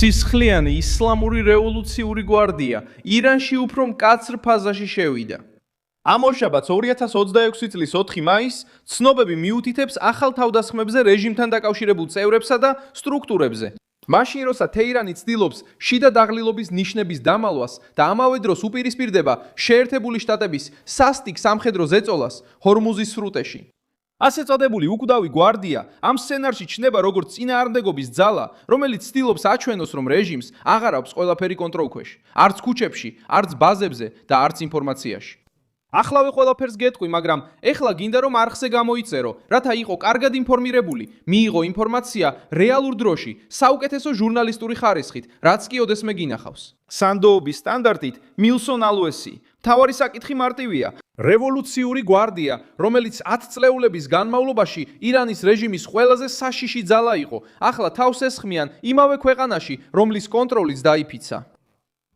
სისხლიანი ისლამური რევოლუციური გვარდია ირანში უფრო მკაცრ ფაზაში შევიდა. ამოშაბათს 2026 წლის 4 მაისს ცნობები მიუთითებს ახალ თავდასხმებზე რეჟიმთან დაკავშირებულ წევრებსა და სტრუქტურებზე. მაშინ, როცა თეირანი ცდილობს შიდა დაღლილობის ნიშნების დამალვას და ამავე დროს უპირისპირდება შეერთებული შტატების სასტიკ სამხედრო ზეწოლას ჰორმუზის სრუტეში. ასე წოდებული უკვდავი გვარდია ამ სცენარში ჩნდება როგორც წინააღმდეგობის ძალა, რომელიც ცდილობს აჩვენოს, რომ რეჟიმს აღარ აქვს ყველაფერი კონტროლქვეშ, არც ქუჩებში, არც ბაზებზე და არც ინფორმაციაში. ახლავე ყველაფერს გეტყვი, მაგრამ ეხლა გინდა რომ არხზე გამოიწერო, რათა იყო კარგად ინფორმირებული, მიიღო ინფორმაცია რეალურ დროში, საუკეთესო ჟურნალისტური ხარისხით, რაც კი ოდესმე გინახავს. სანდოობის სტანდარტით მილსონ ალუესი. მთავარი საკითხი მარტივია. რევოლუციური გვარდია, რომელიც 10 წლეულების განმავლობაში ირანის რეჟიმის ყველაზე საშიში ძალა იყო, ახლა თავს ესხმიან იმავე ქვეყანაში, რომლის კონტროლიც დაიფიცა.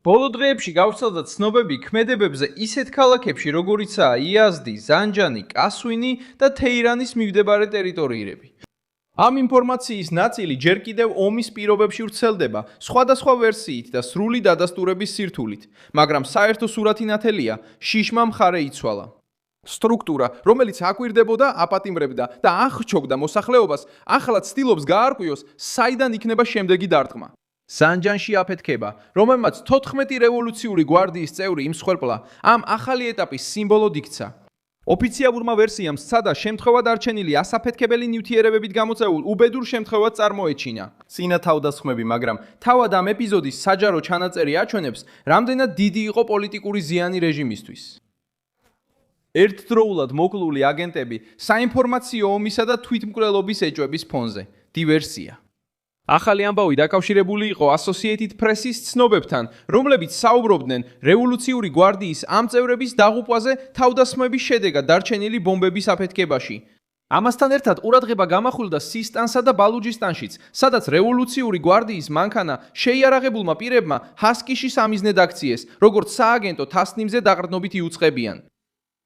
ბოლო დღეებში გავრცელდა ცნობები ქმედებებზე ისეთ ქალაქებში, როგორიცაა იაზდი, ზანჯანი, კასვინი და თეირანის მიმდებარე ტერიტორიები. ამ ინფორმაციის ნაწილი ჯერ კიდევ ომის პირობებში ვრცელდება, სხვადასხვა ვერსიით და სრული დადასტურების სირთულით, მაგრამ საერთო სურათი ნათელია, შიშმა მხარე იცვალა. სტრუქტურა, რომელიც აკვირდებოდა, აპატიმრებდა და აღჩოგდა მოსახლეობას, ახლა ცდილობს გაარკვიოს, საიდან იქნება შემდეგი დარტყმა. ზანჯანში აფეთქება, რომელმაც 14 რევოლუციური გვარდიის წევრი იმსხვერპლა, ამ ახალი ეტაპის სიმბოლოდ იქცა. ოფიციალურმა ვერსიამ სცადა შემთხვევა დარჩენილი ასაფეთქებელი ნივთიერებებით გამოწვეულ უბედურ შემთხვევას წარმოეჩინა. წინა თავდასხმები, მაგრამ თავად ამ ეპიზოდის საჯარო ჩანაწერი აჩვენებს, რამდენად დიდი იყო პოლიტიკური ზიანი რეჟიმისთვის. ერთდროულად მოკლული აგენტები საინფორმაციო ომისა და თვითმკვლელობის ეჭვების ფონზე. დივერსია. ახალი ამბავი დაკავშირებული იყო Associated Press-ის ცნობებთან, რომლებიც საუბრობდნენ რევოლუციური გვარდიის ამ წევრების დაღუპვაზე თავდასხმების შედეგად დარჩენილი ბომბების აფეთქებაში. ამასთან ერთად ყურადღება გამახვილდა სისტანსა და ბალუჯისტანშიც, სადაც რევოლუციური გვარდიის მანქანა შეიარაღებულმა პირებმა ჰასკიში სამიზნედ აქციეს, როგორც სააგენტო თასნიმზე დაყრდნობით იუწყებიან.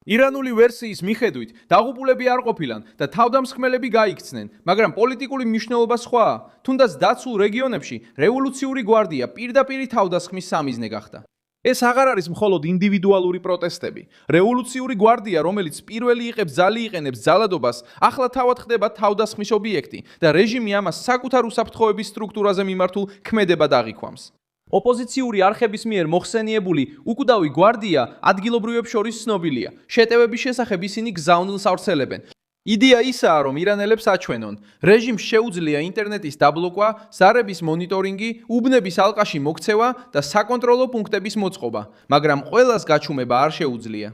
ირანული ვერსიის მიხედვით დაღუპულები არ ყოფილან და თავდამსხმელები გაიქცნენ, მაგრამ პოლიტიკური მნიშვნელობა სხვაა. თუნდაც დაცულ რეგიონებში რევოლუციური გვარდია პირდაპირ თავდასხმის სამიზნე გახდა. ეს აღარ არის მხოლოდ ინდივიდუალური პროტესტები. რევოლუციური გვარდია, რომელიც პირველი იღებს ძალი იყენებს ძალადობას, ახლა თავად ხდება თავდასხმის ობიექტი და რეჟიმი ამას საკუთარ უსაფრთხოების სტრუქტურაზე მიმართულ ქმედებად აღიქვამს. ოპოზიციური არხების მიერ მოხსენიებული უკვდავი გვარდია ადგილობრივებს შორის ცნობილია. შეტევების შესახებ ისინი გზავნილს ავრცელებენ. იდეა ისაა, რომ ირანელებს აჩვენონ, რეჟიმს შეუძლია ინტერნეტის დაბლოკვა, ზარების მონიტორინგი, უბნების ალყაში მოქცევა და საკონტროლო პუნქტების მოწყობა, მაგრამ ყველას გაჩუმება არ შეუძლია.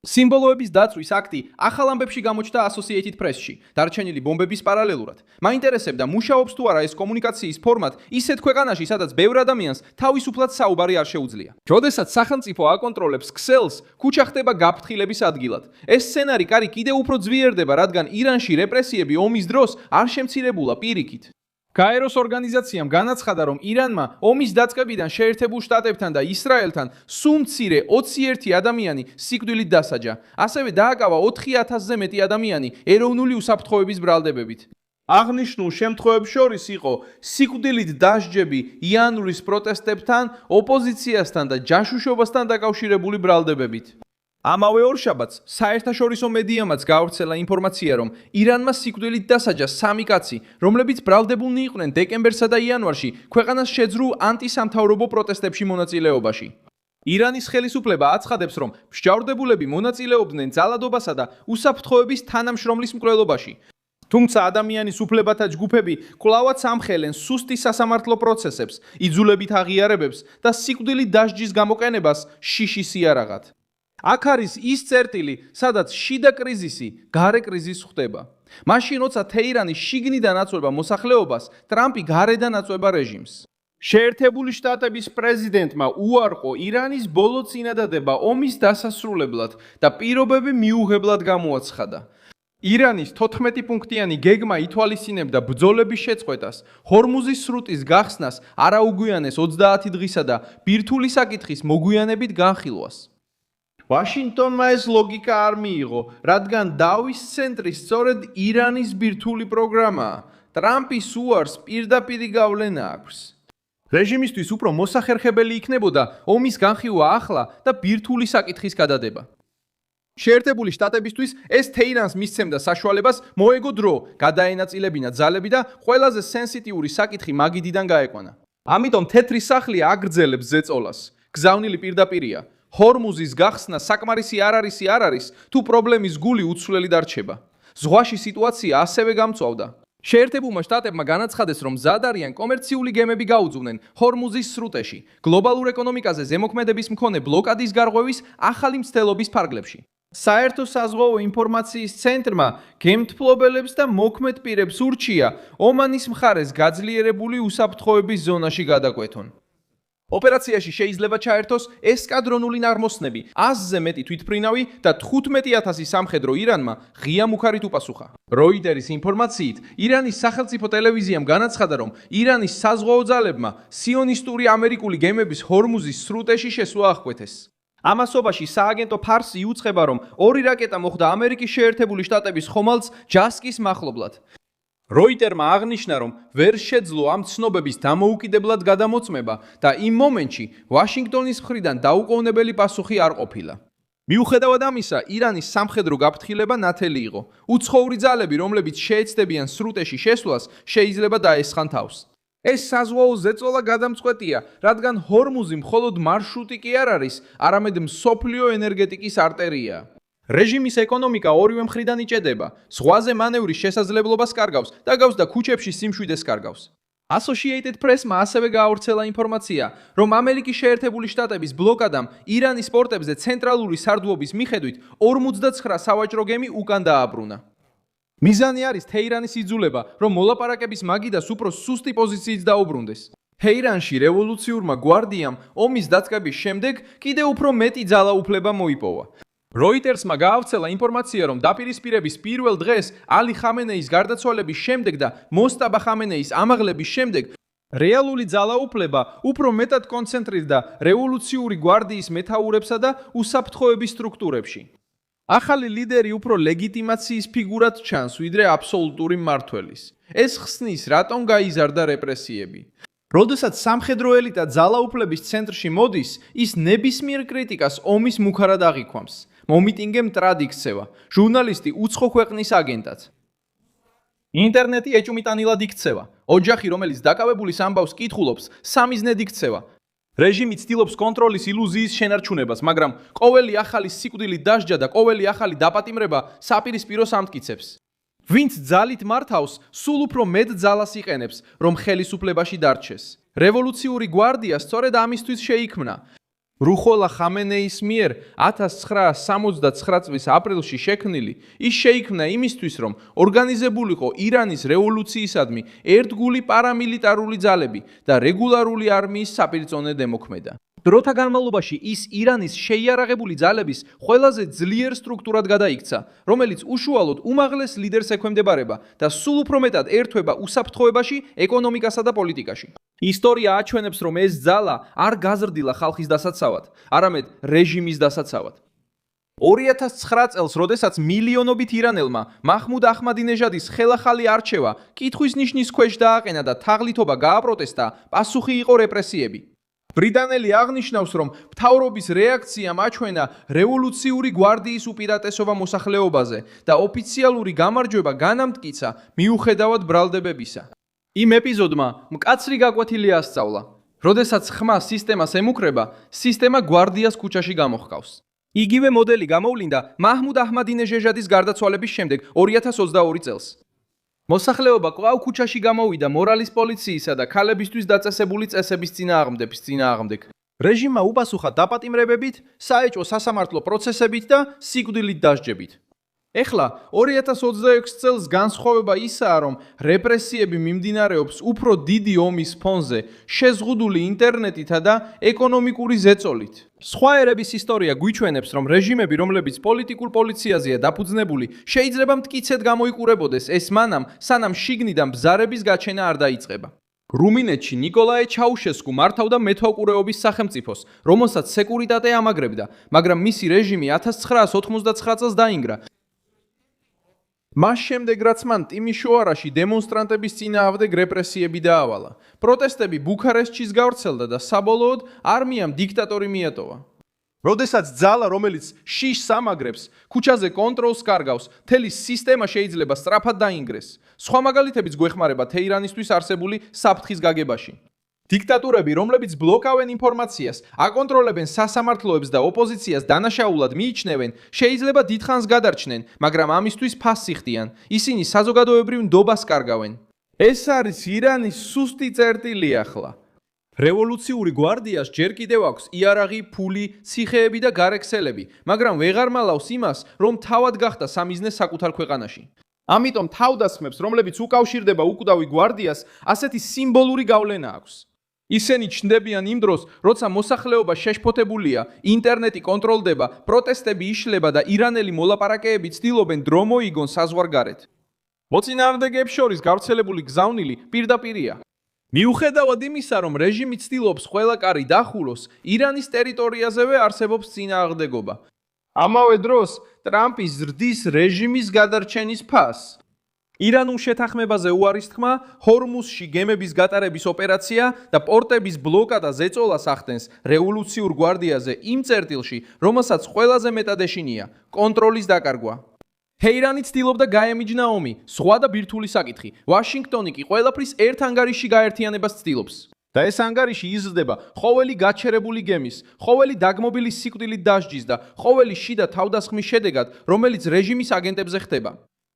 სიმბოლოების დაცვის აქტი ახალ ამბებში გამოჩნდა Associated Press-ში, დარჩენილი ბომბების პარალელურად. მაინტერესებდა, მუშაობს თუ არა ეს კომუნიკაციის ფორმატ ისეთ ქვეყანაში, სადაც ბევრ ადამიანს თავისუფლად საუბარი არ შეუძლია. როდესაც სახელმწიფო აკონტროლებს ქსელს, ქუჩა ხდება გაფრთხილების ადგილად. ეს სცენარი კარი კიდევ უფრო ძვიერდება, რადგან ირანში რეპრესიები ომის დროს არ შემცირებულა პირიქით. გაეროს ორგანიზაციამ განაცხადა, რომ ირანმა ომის დაწყებიდან შეერთებულ შტატებთან და ისრაელთან სულ მცირე 21 ადამიანი სიკვდილით დასაჯა. ასევე დააკავა 4000-ზე მეტი ადამიანი ეროვნული უსაფრთხოების ბრალდებებით. აღნიშნულ შემთხვევებს შორის იყო სიკვდილით დასჯები იანვრის პროტესტებთან, ოპოზიციასთან და ჯაშუშობასთან დაკავშირებული ბრალდებებით. ამავე ორშაბათს საერთაშორისო მედიამაც გაავრცელა ინფორმაცია, რომ ირანმა სიკვდილით დასაჯა 3 კაცი, რომლებიც ბრალდებულნი იყვნენ დეკემბერსა და იანვარში ქვეყანას შეძრულ ანტისამთავრობო პროტესტებში მონაწილეობაში. ირანის ხელისუფლება აცხადებს, რომ მსჯავრდებულები მონაწილეობდნენ ძალადობასა და უსაფრთხოების თანამშრომლის მკვლელობაში. თუმცა ადამიანის უფლებათა ჯგუფები კვლავაც ამხელენ სუსტი სასამართლო პროცესებს, იძულებით აღიარებებს და სიკვდილით დასჯის გამოყენებას შიშის იარაღად. აქ არის ის წერტილი, სადაც შიდა კრიზისი, გარე კრიზისი ხდება. მაშინ, როცა თეირანი შიგნიდან აწვება მოსახლეობას, ტრამპი გარედან აწვება რეჟიმს. შეერთებული შტატების პრეზიდენტმა უარყო ირანის ბოლო წინადადება ომის დასასრულებლად და პირობები მიუღებლად გამოაცხადა. ირანის 14 პუნქტიანი გეგმა ითვალისწინებდა ბრძოლების შეწყვეტას, ჰორმუზის სრუტის გახსნას არაუგვიანეს 30 დღისა და ბირთვული საკითხის მოგვიანებით განხილვას. ვაშინგტონმა ეს ლოგიკა არ მიიღო, რადგან დავის ცენტრი სწორედ ირანის ბირთვული პროგრამაა. ტრამპის უარს პირდაპირი გავლენა აქვს. რეჟიმისთვის უფრო მოსახერხებელი იქნებოდა ომის განხილვა ახლა და ბირთვული საკითხის გადადება. შეერთებული შტატებისთვის ეს თეირანს მისცემდა საშუალებას მოეგო დრო, გადაენაწილებინა ძალები და ყველაზე სენსიტიური საკითხი მაგიდიდან გაეყვანა. ამიტომ თეთრი სახლი აგრძელებს ზეწოლას. გზავნილი პირდაპირია. ჰორმუზის გახსნა საკმარისი არ არის, თუ პრობლემის გული უცვლელი დარჩება. ზღვაში სიტუაცია ასევე გამწვავდა. შეერთებულმა შტატებმა განაცხადეს, რომ მზად არიან კომერციული გემები გაუძვნեն ჰორმუზის სრუტეში, გლობალურ ეკონომიკაზე ზემოქმედების მქონე ბლოკადის გარღვევის ახალი მცდელობის ფარგლებში. საერთო საზღვაო ინფორმაციის ცენტრმა გემთმფლობელებს და მოქმედ პირებს ურჩია ომანის მხარეს გაძლიერებული უსაფრთხოების ზონაში გადაკვეთონ. ოპერაციაში შეიძლება ჩაერთოს ესკადრონული ნარმოსნები, 100-ზე მეტი თვითმფრინავი და 15,000 სამხედრო ირანმა ღია მუქარით უპასუხა. როიტერის ინფორმაციით, ირანის სახელმწიფო ტელევიზიამ განაცხადა, რომ ირანის საზღვაო ძალებმა სიონისტური ამერიკული გემების ჰორმუზის სრუტეში შესვლა აღკვეთეს. ამასობაში სააგენტო ფარსი იუწყება, რომ 2 რაკეტა მოხვდა ამერიკის შეერთებული შტატების ხომალდს ჯასკის მახლობლად. როიტერმა აღნიშნა, რომ ვერ შეძლო ამ ცნობების დამოუკიდებლად გადამოწმება და იმ მომენტში ვაშინგტონის მხრიდან დაუკოვნებელი პასუხი არ ყოფილა. მიუხედავად ამისა, ირანის სამხედრო გაფრთხილება ნათელი იყო. უცხოური ძალები, რომლებიც შეეცდებიან სრუტეში შესვლას, შეიძლება დაესხან თავს. ეს საზღვაო ზეწოლა გადამწყვეტია, რადგან ჰორმუზი მხოლოდ მარშრუტი კი არ არის, არამედ მსოფლიო ენერგეტიკის არტერია. რეჟიმის ეკონომიკა ორივე მხრიდან იჭედება, ზღვაზე მანევრის შესაძლებლობას კარგავს და გავს და ქუჩებში სიმშვიდეს კარგავს. Associated Press-მა ასევე გაავრცელა ინფორმაცია, რომ ამერიკის შეერთებული შტატების ბლოკადამ ირანის პორტებზე ცენტრალური სარდლობის მიხედვით 59 სავაჭრო გემი უკან დააბრუნა. მიზანი არის თეირანის იძულება, რომ მოლაპარაკების მაგიდას უფრო სუსტი პოზიციით დაუბრუნდეს. თეირანში რევოლუციურმა გვარდიამ ომის დაწყების შემდეგ კიდევ უფრო მეტი ძალაუფლება მოიპოვა. როიტერსმა გაავრცელა ინფორმაცია, რომ დაპირისპირების პირველ დღეს ალი ხამენეის გარდაცვალების შემდეგ და მოსტაბა ხამენეის ამაღლების შემდეგ რეალური ძალაუფლება უფრო მეტად კონცენტრირდა რევოლუციური გვარდიის მეთაურებსა და უსაფრთხოების სტრუქტურებში. ახალი ლიდერი უფრო ლეგიტიმაციის ფიგურად ჩანს, ვიდრე აბსოლუტური მმართველის. ეს ხსნის, რატომ გაიზარდა რეპრესიები. როდესაც სამხედრო ელიტა ძალაუფლების ცენტრში მოდის, ის ნებისმიერ კრიტიკას ომის მუქარად აღიქვამს. მომიტინგე მტრად იქცევა, ჟურნალისტი უცხო ქვეყნის აგენტად. ინტერნეტი ეჭვმიტანილად იქცევა, ოჯახი, რომელიც დაკავებულის ამბავს კითხულობს, სამიზნედ იქცევა. რეჟიმი ცდილობს კონტროლის ილუზიის შენარჩუნებას, მაგრამ ყოველი ახალი სიკვდილით დასჯა და ყოველი ახალი დაპატიმრება საპირისპიროს ამტკიცებს. ვინც ძალით მართავს, სულ უფრო მეტ ძალას იყენებს, რომ ხელისუფლებაში დარჩეს. რევოლუციური გვარდია სწორედ ამისთვის შეიქმნა. რუჰოლა ხამენეის მიერ 1979 წლის აპრილში შექმნილი, ის შეიქმნა იმისთვის, რომ ორგანიზებულიყო ირანის რევოლუციისადმი ერთგული პარამილიტარული ძალები და რეგულარული არმიის საპირწონე დემოქმედა. დროთა განმავლობაში ის ირანის შეიარაღებული ძალების ყველაზე ძლიერ სტრუქტურად გადაიქცა, რომელიც უშუალოდ უმაღლეს ლიდერს ექვემდებარება და სულ უფრო მეტად ერთვება უსაფრთხოებაში, ეკონომიკასა და პოლიტიკაში. ისტორია აჩვენებს, რომ ეს ძალა არ გაზრდილა ხალხის დასაცავად, არამედ რეჟიმის დასაცავად. 2009 წელს, როდესაც მილიონობით ირანელმა მაჰმუდ აჰმადინეჟადის ხელახალი არჩევა კითხვის ნიშნის ქვეშ დააყენა და თაღლითობა გააპროტესტა, პასუხი იყო რეპრესიები. ბრიტანელი აღნიშნავს, რომ მთავრობის რეაქციამ აჩვენა რევოლუციური გვარდიის უპირატესობა მოსახლეობაზე და ოფიციალური გამარჯვება განამტკიცა მიუხედავად ბრალდებებისა. იმ ეპიზოდმა მკაცრი გაკვეთილი ასწავლა. როდესაც ხმა სისტემას ემუქრება, სისტემა გვარდიას ქუჩაში გამოჰყავს. იგივე მოდელი გამოვლინდა მაჰმუდ აჰმადინეჟადის გარდაცვალების შემდეგ 2022 წელს. მოსახლეობა კვლავ ქუჩაში გამოვიდა მორალის პოლიციისა და ქალებისთვის დაწესებული წესების წინააღმდეგ. რეჟიმმა უპასუხა დაპატიმრებებით, საეჭვო სასამართლო პროცესებით და სიკვდილით დასჯებით. ეხლა 2026 წელს განსხვავება ისაა, რომ რეპრესიები მიმდინარეობს უფრო დიდი ომის ფონზე, შეზღუდული ინტერნეტითა და ეკონომიკური ზეწოლით. სხვა ერების ისტორია გვიჩვენებს, რომ რეჟიმები, რომლებიც პოლიტიკურ პოლიციაზეა დაფუძნებული, შეიძლება მტკიცედ გამოიყურებოდეს ეს მანამ, სანამ შიგნიდან ბზარების გაჩენა არ დაიწყება. რუმინეთში ნიკოლაე ჩაუშესკუ მართავდა მეთვალყურეობის სახელმწიფოს, რომელსაც სეკურიტატე ამაგრებდა, მაგრამ მისი რეჟიმი 1989 წელს დაინგრა. მას შემდეგ რაც მან ტიმიშოარაში დემონსტრანტების წინააღმდეგ რეპრესიები დაავალა, პროტესტები ბუქარესტშიც გავრცელდა და საბოლოოდ არმიამ დიქტატორი მიატოვა. როდესაც ძალა, რომელიც შიშს ამაგრებს, ქუჩაზე კონტროლს კარგავს, მთელი სისტემა შეიძლება სწრაფად დაინგრეს. სხვა მაგალითებიც გვეხმარება თეირანისთვის არსებული საფრთხის გაგებაში. დიქტატურები, რომლებიც ბლოკავენ ინფორმაციას, აკონტროლებენ სასამართლოებს და ოპოზიციას დანაშაულად მიიჩნევენ, შეიძლება დიდხანს გადარჩნენ, მაგრამ ამისთვის ფასს იხდიან. ისინი საზოგადოებრივ ნდობას კარგავენ. ეს არის ირანის სუსტი წერტილი ახლა. რევოლუციური გვარდიას ჯერ კიდევ აქვს იარაღი, ფული, ციხეები და გარეკცელები, მაგრამ ვეღარ მალავს იმას, რომ თავად გახდა სამიზნე საკუთარ ქვეყანაში. ამიტომ თავდასხმებს, რომლებიც უკავშირდება უკვდავი გვარდიას, ასეთი სიმბოლური გავლენა აქვს. ისინი ჩნდებიან იმ დროს, როცა მოსახლეობა შეშფოთებულია, ინტერნეტი კონტროლდება, პროტესტები იშლება და ირანელი მოლაპარაკეები ცდილობენ დრო მოიგონ საზღვარგარეთ. მოწინააღმდეგეებს შორის გავრცელებული გზავნილი პირდაპირია. მიუხედავად იმისა, რომ რეჟიმი ცდილობს ყველა კარი დახუროს, ირანის ტერიტორიაზევე არსებობს წინააღმდეგობა. ამავე დროს, ტრამპი ზრდის რეჟიმის გადარჩენის ფასს. ირანულ შეთანხმებაზე უარის თქმა, ჰორმუზში გემების გატარების ოპერაცია და პორტების ბლოკადა ზეწოლას ახდენს რევოლუციურ გვარდიაზე იმ წერტილში, რომელსაც ყველაზე მეტად ეშინია კონტროლის დაკარგვა. თეირანი ცდილობდა გაემიჯნა ომი, სხვა და ბირთვული საკითხი. ვაშინგტონი კი ყველაფრის ერთ ანგარიში გაერთიანებას ცდილობს. და ეს ანგარიში იზრდება ყოველი გაჩერებული გემის, ყოველი დაგმობილი სიკვდილით დასჯის და ყოველი შიდა თავდასხმის შედეგად, რომელიც რეჟიმის აგენტებზე ხდება.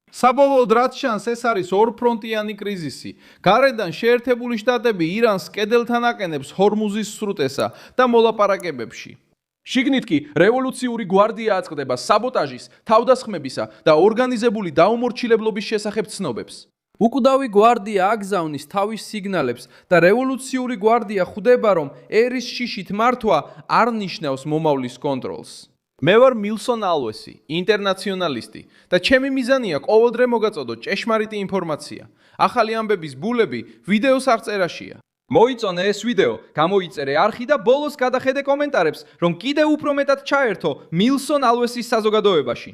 საბოლოოდ რაც ჩანს, ეს არის ორფრონტიანი კრიზისი. გარედან შეერთებული შტატები ირანს კედელთან აყენებს ჰორმუზის სრუტესა და მოლაპარაკებებში. შიგნით კი რევოლუციური გვარდია აწყდება საბოტაჟის, თავდასხმებისა და ორგანიზებული დაუმორჩილებლობის შესახებ ცნობებს. უკვდავი გვარდია აგზავნის თავის სიგნალებს და რევოლუციური გვარდია ხვდება, რომ ერის შიშით მართვა არ ნიშნავს მომავლის კონტროლს. მე ვარ მილსონ ალვესი, ინტერნაციონალისტი და ჩემი მიზანია ყოველდღე მოგაწოდო ჭეშმარიტი ინფორმაცია. ახალი ამბების ბულები ვიდეოს აღწერაშია. მოიწონე ეს ვიდეო, გამოიწერე არხი და ბოლოს გადახედე კომენტარებს, რომ კიდევ უფრო მეტად ჩაერთო მილსონ ალვესის საზოგადოებაში.